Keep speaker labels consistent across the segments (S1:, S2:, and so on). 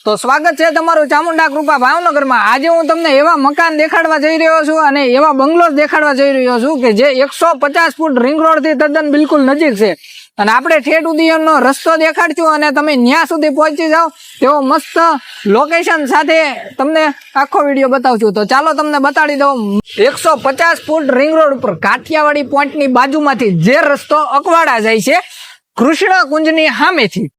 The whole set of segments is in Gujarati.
S1: તો સ્વાગત છે તમારું ચામુંડા કૃપા ભાવનગરમાં। આજે હું તમને એવા મકાન દેખાડવા જઈ રહ્યો છું અને એવા બંગલોઝ દેખાડવા જઈ રહ્યો છું કે જે 150 ફૂટ રિંગ રોડ થી તદ્દન બિલકુલ નજીક છે અને આપણે ઠેઠ ઉદયનો રસ્તો દેખાડશું અને તમે ન્યા સુધી પહોંચી જાઓ તેવો મસ્ત લોકેશન સાથે તમને આખો વિડીયો બતાવશું। તો ચાલો તમને બતાડી દઉં। 150 ફૂટ રિંગ રોડ ઉપર કાઠિયાવાડી પોઈન્ટની બાજુમાંથી જે રસ્તો અકવાડા જાય છે કૃષ્ણ કુંજની સામેથી।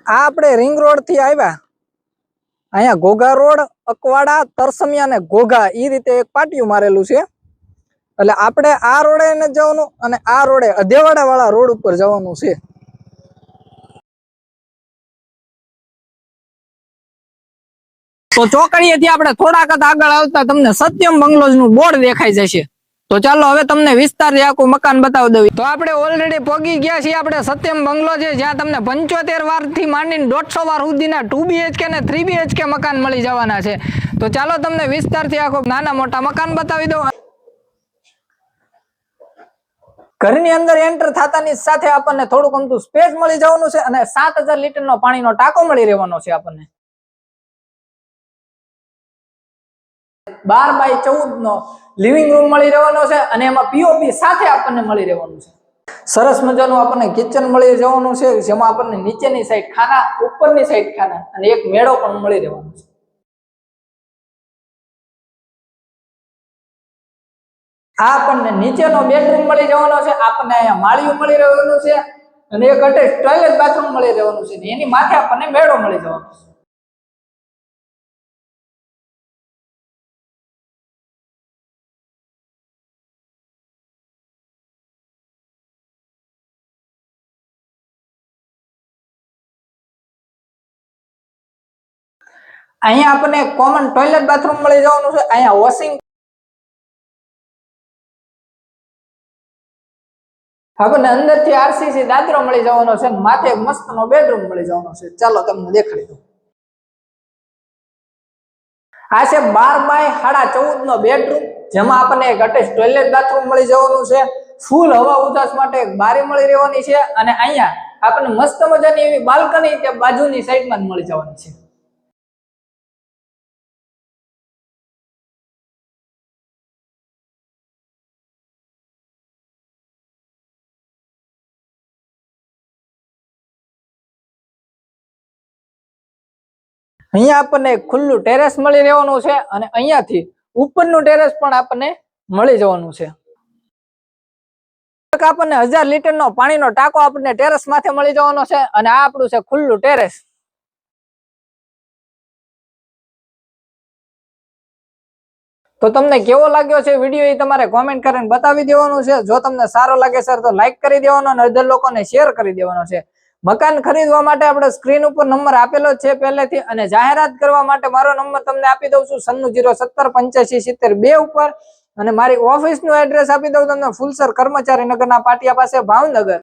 S1: આ આપણે રિંગ રોડ થી આવ્યા, અહીંયા ઘોઘા રોડ, અકવાડા, તરસમિયા અને ઘોઘા એ રીતે એક પાટિયું મારેલું છે। એટલે આપણે આ રોડે ને જવાનું અને આ રોડે અધેવાડા વાળા રોડ ઉપર જવાનું છે। તો ચોકડીએથી આપણે થોડાક આગળ આવતા તમને સત્યમ બંગલોઝ નું બોર્ડ દેખાઈ જશે। તો ચાલો હવે તમને વિસ્તારથી આખું મકાન બતાવી દઉં। તો આપણે ઓલરેડી પહોંચી ગયા છીએ આપણે સત્યમ બંગલો છે, જ્યાં તમને 75 વાર થી માંડીને 150 વાર સુધીના 2 BHK ને 3 BHK મકાન મળી જવાના છે। તો ચાલો તમને વિસ્તારથી આખો નાના મોટા મકાન બતાવી દઉં। ઘરની અંદર એન્ટર થતાની સાથે આપણને થોડુંક અમથું સ્પેસ મળી જવાનું છે અને 7000 લીટરનો પાણીનો ટાંકો મળી રહેવાનો છે આપણને। 12 બાય 14 નો લિવિંગ રૂમ મળી રહેવાનો છે અને એમાં પીઓપી સાથે આપણને મળી રહેવાનું છે। સરસ મજાનું આપણને કિચન મળી જવાનું છે, જેમાં આપણને નીચેની સાઈડ ખાના, ઉપરની સાઈડ ખાના અને એક મેળો પણ મળી રહેવાનો છે। આ આપણને નીચેનો બેડરૂમ મળી જવાનો છે, આપણને અહીંયા માળિયું મળી રહેવાનું છે અને એક અટેચ ટોયલેટ બાથરૂમ મળી રહેવાનું છે, એની માથે આપણને મેળો મળી જવાનો છે। અહીંયા આપણને કોમન ટોયલેટ બાથરૂમ મળી જવાનું છે, અહીંયા વોશિંગ, આપણને અંદરથી આરસીસી દાદરો મળી જવાનો છે, માથે એક મસ્તનો બેડરૂમ મળી જવાનો છે। ચાલો તમને દેખાડી દઉં। આ છે 12 બાય 14.5 નો બેડરૂમ, જેમાં આપણને એક અટેચ ટોયલેટ બાથરૂમ મળી જવાનું છે, ફૂલ હવા ઉજાસ માટે એક બારી મળી રહેવાની છે અને અહીંયા આપણને મસ્ત મજાની એવી બાલ્કની તે બાજુની સાઈડમાં મળી જવાની છે। અહીંયા આપણને ખુલ્લું ટેરેસ મળી રહેવાનું છે અને અહીંયાથી ઉપરનું ટેરેસ પણ આપણને મળી જવાનું છે। આપણને 1000 લીટરનો પાણીનો ટાંકો આપણને ટેરેસ માથે મળી જવાનો છે અને આ આપણું છે ખુલ્લું ટેરેસ। તો તમને કેવો લાગ્યો છે વિડીયો એ તમારે કોમેન્ટ કરીને બતાવી દેવાનું છે। જો તમને સારો લાગે સર તો લાઈક કરી દેવાનો અને અધર લોકોને શેર કરી દેવાનો છે। મકાન ખરીદવા માટે આપણે સ્ક્રીન ઉપર નંબર આપેલો છે પહેલેથી, અને જાહેરાત કરવા માટે મારો નંબર તમને આપી દઉં છું 9607857072 ઉપર, અને મારી ઓફિસનું એડ્રેસ આપી દઉં તમને, ફુલસર કર્મચારી નગરના પાટિયા પાસે ભાવનગર।